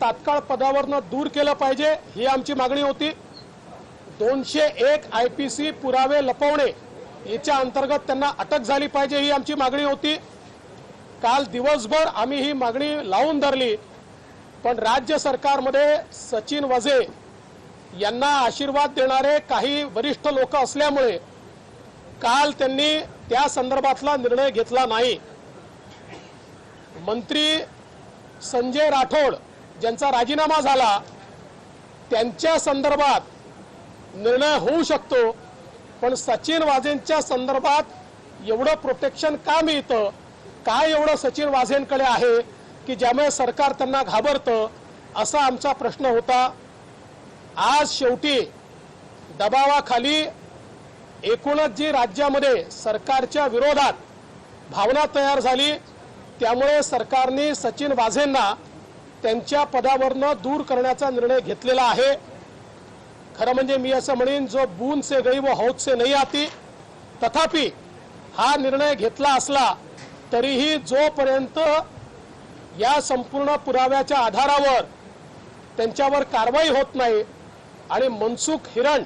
तात्काळ पदावरनं दूर केलं पाहिजे ही आमची मागणी होती। 201 IPC पुरावे लपवणे याच्या अंतर्गत त्यांना अटक झाली पाहिजे ही आमची मागणी होती। काल दिवसभर आम्ही ही मागणी लावून धरली, पण राज्य सरकारमध्ये सचिन वाझे यांना आशीर्वाद देणारे काही वरिष्ठ लोक असल्यामुळे काल त्यांनी त्या संदर्भातला निर्णय घेतला नाही। मंत्री संजय राठोड ज्यांचा राजीनामा झाला त्यांच्या संदर्भात निर्णय होऊ शकतो, पण सचिन वाझेंच्या संदर्भात एवढं प्रोटेक्शन का मिळतं? काय एवढं सचिन वाझेंकडे आहे की ज्यामुळे सरकार त्यांना घाबरतं? असा आमचा प्रश्न होता। आज शेवटी दबावाखाली एकूणच जी राज्यामध्ये सरकारच्या विरोधात भावना तयार झाली, त्यामुळे सरकारने सचिन वाझेंना त्यांच्या पदावरनं दूर करण्याचा निर्णय घेतलेला आहे। खरं म्हणजे मी असं म्हणेन, जो बूंद से गई वो हौद से नहीं आती। तथापि हा निर्णय घेतला असला तरीही जोपर्यंत या संपूर्ण पुराव्याच्या आधारावर त्यांच्यावर कारवाई होत नाही आणि मनसुख हिरण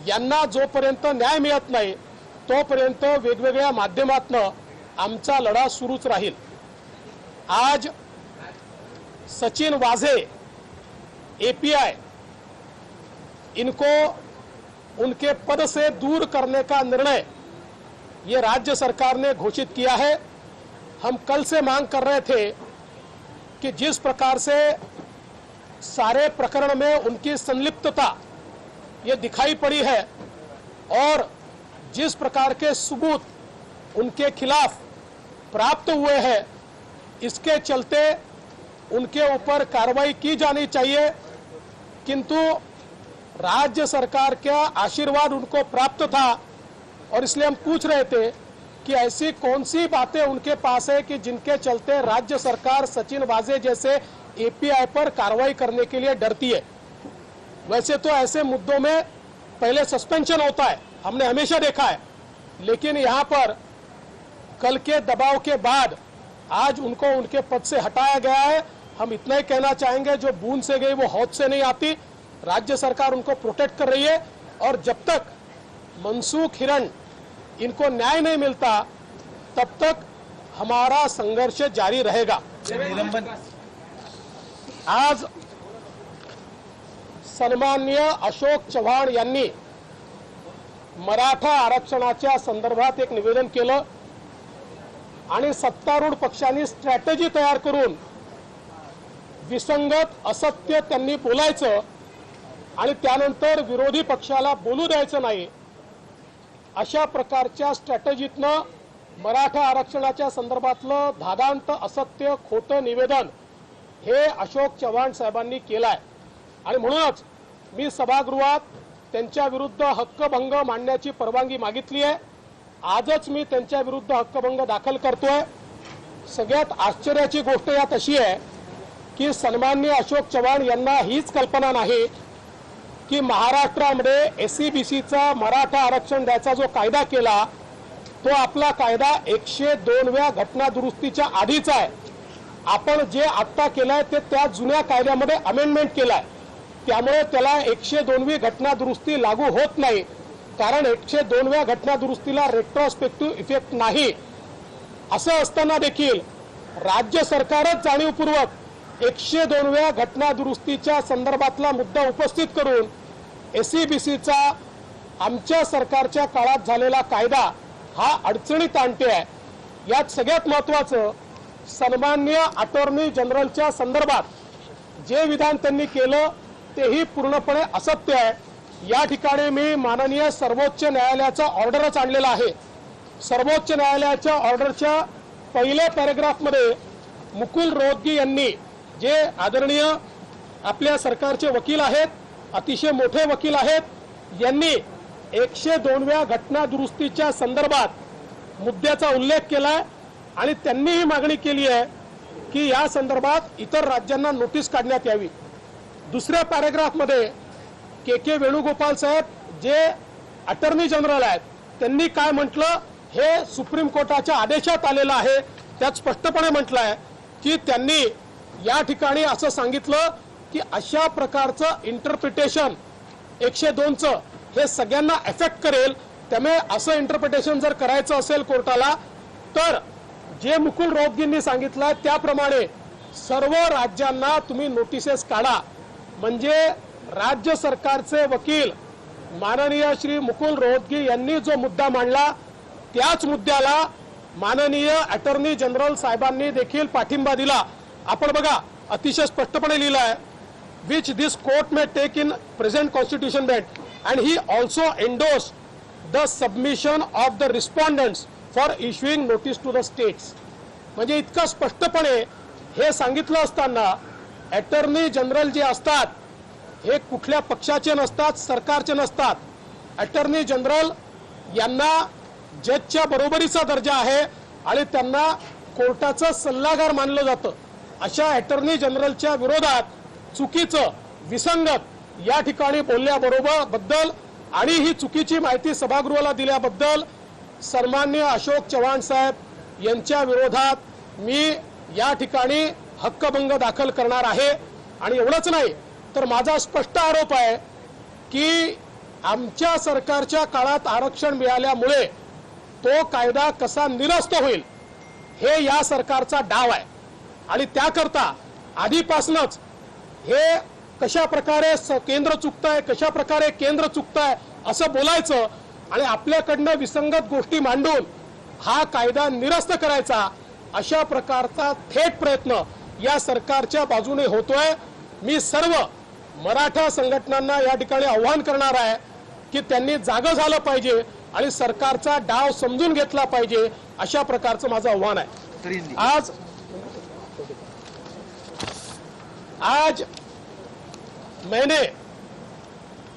यांना जोपर्यंत न्याय मिळत नाही तोपर्यंत वेगवेगळ्या माध्यमातून आमचा लढा सुरूच राहील। आज सचिन वाझे API इनको उनके पद से दूर करने का निर्णय ये राज्य सरकार ने घोषित किया है। हम कल से मांग कर रहे थे कि जिस प्रकार से सारे प्रकरण में उनकी संलिप्तता ये दिखाई पड़ी है और जिस प्रकार के सबूत उनके खिलाफ प्राप्त हुए हैं, इसके चलते उनके ऊपर कार्रवाई की जानी चाहिए। किंतु राज्य सरकार का आशीर्वाद उनको प्राप्त था और इसलिए हम पूछ रहे थे कि ऐसी कौन सी बातें उनके पास है कि जिनके चलते राज्य सरकार सचिन वाझे जैसे API पर कार्रवाई करने के लिए डरती है। वैसे तो ऐसे मुद्दों में पहले सस्पेंशन होता है, हमने हमेशा देखा है, लेकिन यहाँ पर कल के दबाव के बाद आज उनको उनके पद से हटाया गया है। हम इतना ही कहना चाहेंगे, जो बूंद से गई वो हौद से नहीं आती। राज्य सरकार उनको प्रोटेक्ट कर रही है और जब तक मनसुख हिरण इनको न्याय नहीं मिलता तब तक हमारा संघर्ष जारी रहेगा। आज सन्माननीय अशोक चव्हाण यांनी मराठा आरक्षणाच्या संदर्भात एक निवेदन केलं आणि सत्तारूढ पक्षांनी स्ट्रॅटेजी तयार करून विसंगत असत्य त्यांनी बोलायचं आणि त्यानंतर विरोधी पक्षाला बोलू द्यायचं नाही, अशा प्रकारच्या स्ट्रॅटेजीतनं मराठा आरक्षणाच्या संदर्भातलं धादांत असत्य खोटं निवेदन हे अशोक चव्हाण साहेबांनी केलंय आणि म्हणूनच मी सभागृहात त्यांच्या विरुद्ध हक्कभंग मांडण्याची परवानगी मागितली आहे। आजच मी त्यांच्या विरुद्ध हक्कभंग दाखल करतोय। सगळ्यात आश्चर्याची गोष्ट यात अशी आहे की सन्माननीय अशोक चव्हाण यांना हीच कल्पना नाही की महाराष्ट्रामध्ये SCBCचा मराठा आरक्षण द्यायचा जो कायदा केला तो आपला कायदा 102व्या घटना दुरुस्तीच्या आधीचा आहे। आपण जे आता केलंय ते त्या जुन्या कायद्यामध्ये अमेंडमेंट केलाय, त्यामुळे त्याला 102वी घटना दुरुस्ती लागू होत नाही, कारण 102व्या घटना दुरुस्तीला रेट्रोस्पेक्टिव्ह इफेक्ट नाही। असं असताना देखील राज्य सरकारच जाणीवपूर्वक 102व्या घटना दुरुस्तीच्या संदर्भातला मुद्दा उपस्थित करून SCBCचा आमच्या सरकारच्या काळात झालेला कायदा हा अडचणीत आणते आहे। यात सगळ्यात महत्त्वाचं, सन्माननीय अटॉर्नी जनरलच्या संदर्भात जे विधान त्यांनी केलं तेही पूर्णपणे असत्य आहे। या ठिकाणी मी माननीय सर्वोच्च न्यायालयाचा ऑर्डरच आणलेला आहे। सर्वोच्च न्यायालयाच्या ऑर्डरच्या पहिल्या पॅराग्राफमध्ये मुकुल रोहतगी यांनी, जे आदरणीय आपल्या सरकारचे वकील आहेत, अतिशय मोठे वकील आहेत, यांनी 102व्या घटना दुरुस्तीच्या संदर्भात मुद्द्याचा उल्लेख केलाय आणि त्यांनी ही मागणी केली आहे की या संदर्भात इतर राज्यांना नोटीस काढण्यात यावी। दुसऱ्या पॅराग्राफमध्ये के वेणुगोपाल साहेब, जे अटॉर्नी जनरल आहेत, त्यांनी काय म्हटलं हे सुप्रीम कोर्टाच्या आदेशात आलेलं आहे। त्यात स्पष्टपणे म्हटलं आहे की त्यांनी या ठिकाणी असं सांगितलं की अशा प्रकारचं इंटरप्रिटेशन 102चं हे सगळ्यांना एफेक्ट करेल, त्यामुळे असं इंटरप्रिटेशन जर करायचं असेल कोर्टाला तर जे मुकुल रोहतगींनी सांगितलं त्याप्रमाणे सर्व राज्यांना तुम्ही नोटिसेस काढा, म्हणजे राज्य सरकारचे वकील माननीय श्री मुकुल रोहतगी यांनी जो मुद्दा मांडला त्याच मुद्द्याला माननीय अटॉर्नी जनरल साहेबांनी देखील पाठिंबा दिला. आपण बघा अतिशय स्पष्टपणे लिहिलं आहे, which this court may take in present constitution bench and he also endorse the submission of the respondents for issuing notice to the states. म्हणजे इतकं स्पष्टपणे हे सांगितलं असताना अटॉर्नी जनरल जे असतात हे कुठल्या पक्षाचे नसतात, सरकारचे नसतात. अटॉर्नी जनरल यांना जजच्या बरोबरीचा दर्जा आहे आणि त्यांना कोर्टाचं सल्लागार मानलं जातं. अशा अटॉर्नी जनरलच्या विरोधात चुकीचं विसंगत या ठिकाणी बोलल्याबद्दल आणि ही चुकीची माहिती सभागृहाला दिल्याबद्दल सन्माननीय अशोक चव्हाण साहेब यांच्या विरोधात मी या ठिकाणी हक्कभंग दाखल करणार आहे. आणि एवढंच नाही तर माझा स्पष्ट आरोप आहे की आमच्या सरकारच्या काळात आरक्षण मिळाल्यामुळे तो कायदा कसा निरस्त होईल हे या सरकारचा डाव आहे. आणि त्याकरता आधीपासूनच हे कशा प्रकारे केंद्र चुकतंय, कशा प्रकारे केंद्र चुकतंय असं बोलायचं आणि आपल्याकडनं विसंगत गोष्टी मांडून हा कायदा निरस्त करायचा अशा प्रकारचा थेट प्रयत्न या सरकारच्या बाजूने होतोय. मी सर्व मराठा संघटनांना या ठिकाणी आव्हान करणार आहे की त्यांनी जागं झालं पाहिजे आणि सरकारचा डाव समजून घेतला पाहिजे, अशा प्रकारचं माझं आव्हान आहे. आज मैंने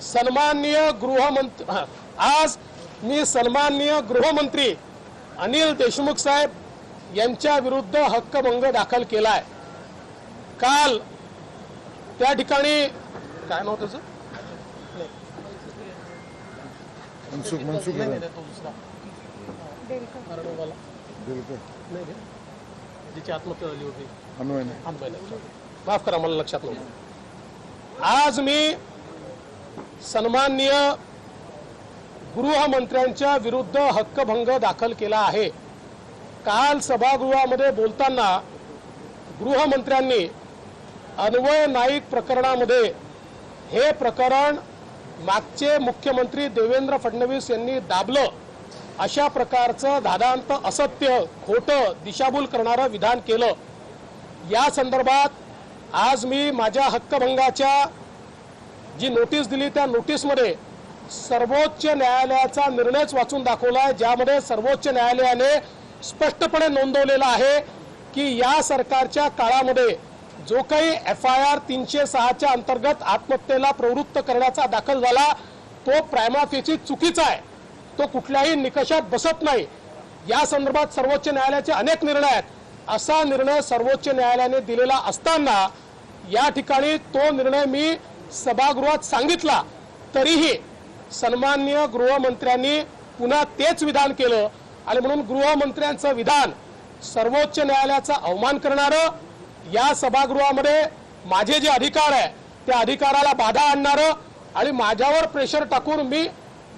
सन्माननीय सन्माननीय गृहमंत्री अनिल देशमुख साहेब यांच्या विरुद्ध हक्कभंग दाखल केलाय. काल त्या ठिकाणी काय नाव त्याचं जिची आत्महत्या झाली होती, माफ करा मला लक्षात नव्हतं. आज मी सन्माननीय गृहमंत्र्यांच्या विरुद्ध हक्कभंग दाखल केला आहे. काल सभागृहामध्ये बोलताना गृहमंत्र्यांनी अन्वय नाईक प्रकरणामध्ये हे प्रकरण मागचे मुख्यमंत्री देवेंद्र फडणवीस यांनी दाबलं अशा प्रकारचं धादांत असत्य खोटं दिशाभूल करणारं विधान केलं. या संदर्भात आज मी माझ्या हक्कभंगाच्या जी नोटीस दिली त्या नोटीसमध्ये सर्वोच्च न्यायालयाचा निर्णयच वाचून दाखवलाय, ज्यामध्ये सर्वोच्च न्यायालयाने स्पष्टपणे नोंदवलेलं आहे की या सरकारच्या काळामध्ये जो काही FIR 306च्या अंतर्गत आत्महत्येला प्रवृत्त करण्याचा दाखल झाला तो प्रायमा फेसी चुकीचा आहे, तो कुठल्याही निकषात बसत नाही. या संदर्भात सर्वोच्च न्यायालयाचे अनेक निर्णय आहेत. असा निर्णय सर्वोच्च न्यायालयाने दिलेला असताना या ठिकाणी तो निर्णय मी सभागृहात सांगितला तरीही सन्माननीय गृहमंत्र्यांनी पुन्हा तेच विधान केलं आणि म्हणून गृहमंत्र्यांचं विधान सर्वोच्च न्यायालयाचा अवमान करणारं, या सभागृहामध्ये माझे जे अधिकार आहे त्या अधिकाराला बाधा आणणारं आणि माझ्यावर प्रेशर टाकून मी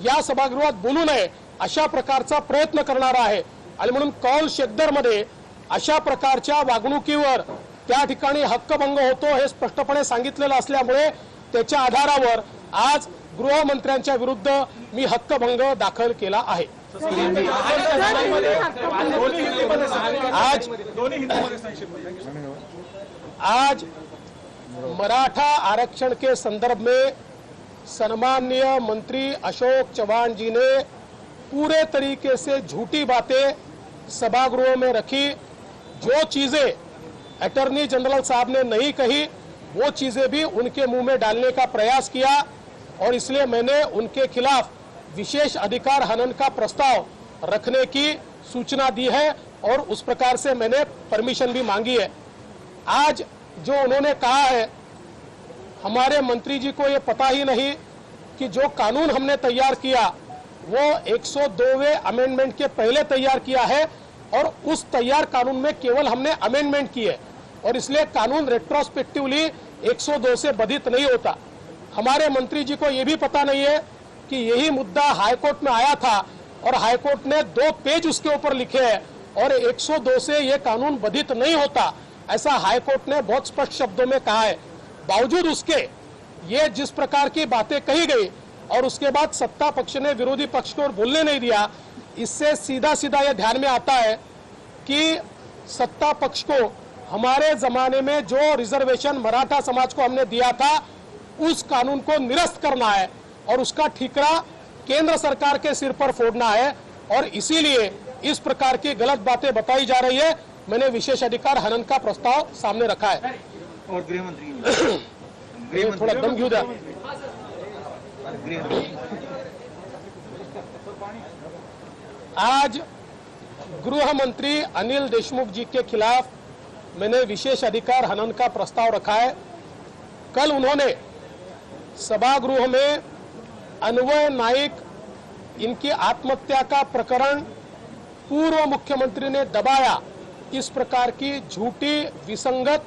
या सभागृहात बोलू नये अशा प्रकारचा प्रयत्न करणार आहे. आणि म्हणून कौल शेखदरमध्ये अशा प्रकारच्या वागणुकीवर त्या ठिकाणी हक्कभंग होतो हे स्पष्टपणे सांगितलेलं असल्यामुळे त्याच्या आधारावर आज गृहमंत्र्यांच्या विरुद्ध मी हक्कभंग दाखल केला आहे. आज मराठा आरक्षण के संदर्भ में सन्माननीय मंत्री अशोक चव्हाण जी ने पूरे तरीके से झूठी बातें सभागृह में रखी. जो चीजें अटॉर्नी जनरल साहब ने नहीं कही वो चीजें भी उनके मुंह में डालने का प्रयास किया और इसलिए मैंने उनके खिलाफ विशेष अधिकार हनन का प्रस्ताव रखने की सूचना दी है और उस प्रकार से मैंने परमिशन भी मांगी है. आज जो उन्होंने कहा है, हमारे मंत्री जी को ये पता ही नहीं कि जो कानून हमने तैयार किया वो 102वें अमेंडमेंट के पहले तैयार किया है और उस तैयार कानून में केवल हमने अमेंडमेंट की है और इसलिए कानून रेट्रोस्पेक्टिवली 102 से बाधित नहीं होता। हमारे मंत्री जी को यह भी पता नहीं है कि यही मुद्दा हाईकोर्ट में आया था और हाईकोर्ट ने 2 पेज उसके ऊपर लिखे हैं और 102 से यह कानून बाधित नहीं होता, ऐसा हाईकोर्ट ने बहुत स्पष्ट शब्दों में कहा है। बावजूद उसके ये जिस प्रकार की बातें कही गई और उसके बाद सत्ता पक्ष ने विरोधी पक्ष को बोलने नहीं दिया, इससे सीधा सीधा यह ध्यान में आता है कि सत्ता पक्ष को हमारे जमाने में जो रिजर्वेशन मराठा समाज को हमने दिया था उस कानून को निरस्त करना है और उसका ठीकरा केंद्र सरकार के सिर पर फोड़ना है, और इसीलिए इस प्रकार की गलत बातें बताई जा रही है। मैंने विशेष अधिकार हनन का प्रस्ताव सामने रखा है। और गृह मंत्री थोड़ा दम क्यों था? आज गृह मंत्री अनिल देशमुख जी के खिलाफ मैंने विशेष अधिकार हनन का प्रस्ताव रखा है। कल उन्होंने सभागृह में अन्वय नाइक इनकी आत्महत्या का प्रकरण पूर्व मुख्यमंत्री ने दबाया, इस प्रकार की झूठी, विसंगत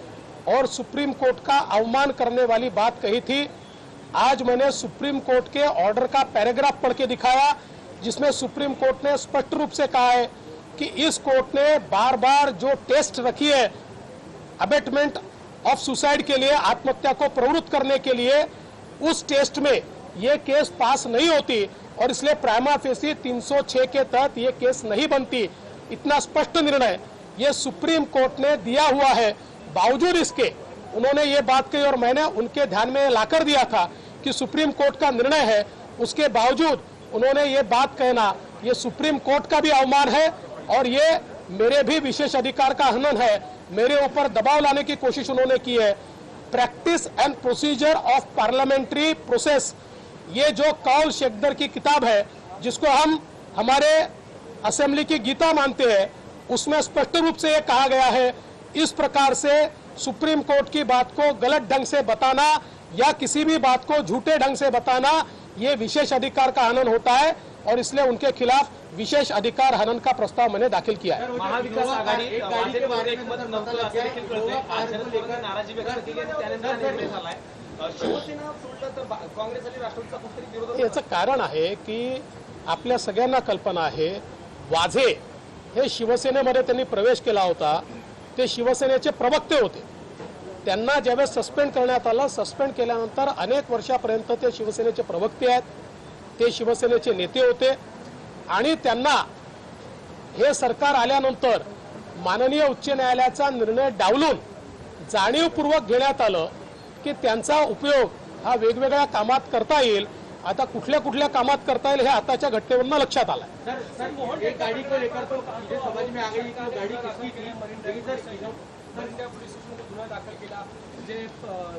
और सुप्रीम कोर्ट का अवमान करने वाली बात कही थी। आज मैंने सुप्रीम कोर्ट के ऑर्डर का पैराग्राफ पढ़ के दिखाया जिसमें सुप्रीम कोर्ट ने स्पष्ट रूप से कहा है कि इस कोर्ट ने बार बार जो टेस्ट रखी है अबेटमेंट ऑफ सुसाइड के लिए, आत्महत्या को प्रवृत्त करने के लिए, उस टेस्ट में ये केस पास नहीं होती और इसलिए प्राइमा फेसी 306 के तहत ये केस नहीं बनती। इतना स्पष्ट निर्णय ये सुप्रीम कोर्ट ने दिया हुआ है। बावजूद इसके उन्होंने ये बात कही और मैंने उनके ध्यान में लाकर दिया था कि सुप्रीम कोर्ट का निर्णय है, उसके बावजूद उन्होंने ये बात कहना ये सुप्रीम कोर्ट का भी अवमान है और ये मेरे भी विशेष अधिकार का हनन है। मेरे ऊपर दबाव लाने की कोशिश उन्होंने की है। Practice end procedure of parliamentary process, ये जो कौल शेखदर की किताब है जिसको हम हमारे असेंबली की गीता मानते हैं, उसमें स्पष्ट रूप से ये कहा गया है इस प्रकार से सुप्रीम कोर्ट की बात को गलत ढंग से बताना या किसी भी बात को झूठे ढंग से बताना ये विशेष अधिकार का हनन होता है और इसलिए उनके खिलाफ विशेष अधिकार हनन का प्रस्ताव मैंने दाखिल किया है। महाविकास आघाडी वाजेचे एकमत नव्हतं असं देखील कळतंय। आचरण लेखन नाराजी व्यक्त केली आणि त्यानंतर निर्णय झालाय। शिवसेना सोडलं तर काँग्रेस आणि राष्ट्रवादीचा कुठेतरी विरोध। याचं कारण आहे की आपल्या सगळ्यांना कल्पना आहे, वाझे हे शिवसेनेमध्ये त्यांनी प्रवेश केला होता, ते शिवसेनेचे प्रवक्ते होते। त्यांना ज्यावेळेस सस्पेंड करण्यात आलं, सस्पेंड केल्यानंतर अनेक वर्षापर्यंत ते शिवसेनेचे प्रवक्ते आहेत, ते शिवसेनेचे नेते होते आणि त्यांना हे सरकार आल्यानंतर माननीय उच्च न्यायालयाचा निर्णय डावलून जाणीवपूर्वक घेण्यात आलं की त्यांचा उपयोग हा वेगवेगळ्या कामात करता येईल। आता कुठल्या कुठल्या कामात करता येईल हे आताच्या घटनेवरून लक्षात आलं। सर एक गाड़ी को लेकर तो ये समझ में आ गई कि गाड़ी किसकी थी, लेकिन सर इंडिया पोलीस स्टेशनमध्ये गुन्हा दाखल केला, जे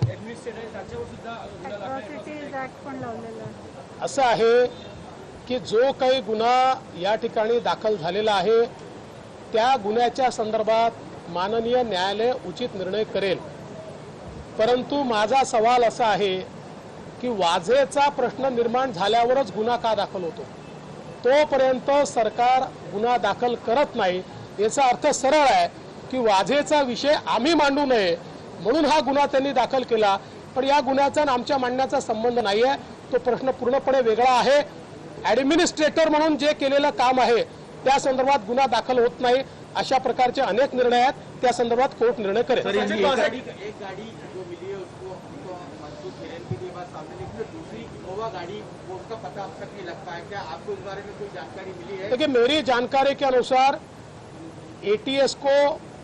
ऍडमिनिस्ट्रेटर आहे त्याच्यावर सुद्धा गुन्हा दाखल आहे। असं आहे की जो काही गुन्हा या ठिकाणी दाखल झालेला आहे त्या गुन्ह्याच्या संदर्भात माननीय न्यायालय उचित निर्णय करेल, परंतु माझा सवाल असा आहे की वाझेचा प्रश्न निर्माण झाल्यावरच गुन्हा का दाखल होतो? तोपर्यंत सरकार गुन्हा दाखल करत नाही। याचा अर्थ सरळ आहे की वाझेचा विषय आम्ही मांडू नये म्हणून हा गुन्हा त्यांनी दाखल केला, पण या गुन्ह्याचा आणि आमच्या मांडण्याचा संबंध नाही आहे। तो प्रश्न पूर्णपणे वेगळा आहे। ॲडमिनिस्ट्रेटर म्हणून जे केलेलं काम आहे त्या संदर्भात गुन्हा दाखल होत नाही। अशा प्रकारचे अनेक निर्णय आहेत, त्या संदर्भात कोर्ट निर्णय करेल। एक गाड़ी जो मिली है उसको मंसूर हिरेन की बात सामने, लेकिन दूसरी इनोवा गाड़ी वो उसका पता अब तक नहीं लग पाया। क्या आपको इस बारे में कोई जानकारी मिली है? देखिए, मेरी जानकारी के अनुसार एटीएस को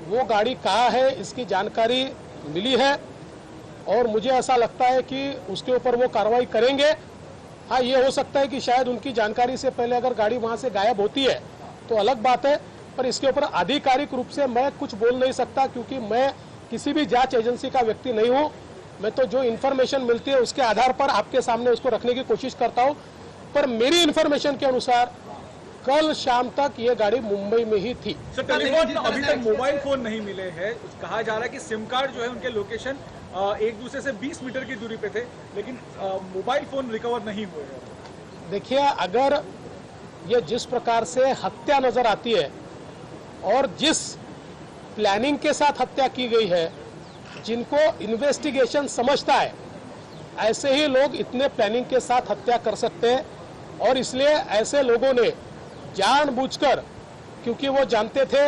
वो गाड़ी कहाँ है इसकी जानकारी मिली है और मुझे ऐसा लगता है कि उसके ऊपर वो कार्रवाई करेंगे। हाँ, ये हो सकता है कि शायद उनकी जानकारी से पहले अगर गाड़ी वहाँ से गायब होती है तो अलग बात है, पर इसके ऊपर आधिकारिक रूप से मैं कुछ बोल नहीं सकता क्योंकि मैं किसी भी जांच एजेंसी का व्यक्ति नहीं हूँ। मैं तो जो इन्फॉर्मेशन मिलती है उसके आधार पर आपके सामने उसको रखने की कोशिश करता हूँ, पर मेरी इन्फॉर्मेशन के अनुसार कल शाम तक ये गाड़ी मुंबई में ही थी। सर, टेलीफोन अभी तक मोबाइल फोन नहीं मिले हैं। कहा जा रहा है कि सिम कार्ड जो है उनके लोकेशन एक दूसरे से 20 मीटर की दूरी पे थे, लेकिन मोबाइल फोन रिकवर नहीं हुए हैं। देखिए, अगर ये जिस प्रकार से हत्या नजर आती है और जिस प्लानिंग के साथ हत्या की गई है जिनको इन्वेस्टिगेशन समझता है, ऐसे ही लोग इतने प्लानिंग के साथ हत्या कर सकते हैं। और इसलिए ऐसे लोगों ने जानबूझकर, क्योंकि वो जानते थे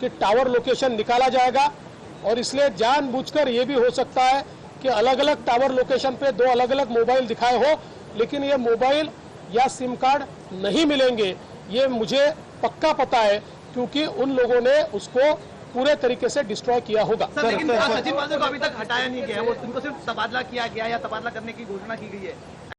कि टावर लोकेशन निकाला जाएगा, और इसलिए जानबूझकर ये भी हो सकता है कि अलग अलग टावर लोकेशन पे 2 अलग अलग मोबाइल दिखाए हो, लेकिन ये मोबाइल या सिम कार्ड नहीं मिलेंगे, ये मुझे पक्का पता है, क्योंकि उन लोगों ने उसको पूरे तरीके से डिस्ट्रॉय किया होगा। सर, लेकिन सचिन वाजे को अभी तक हटाया नहीं गया, वो उनको सिर्फ तबादला किया गया या तबादला करने की घोषणा की गई है।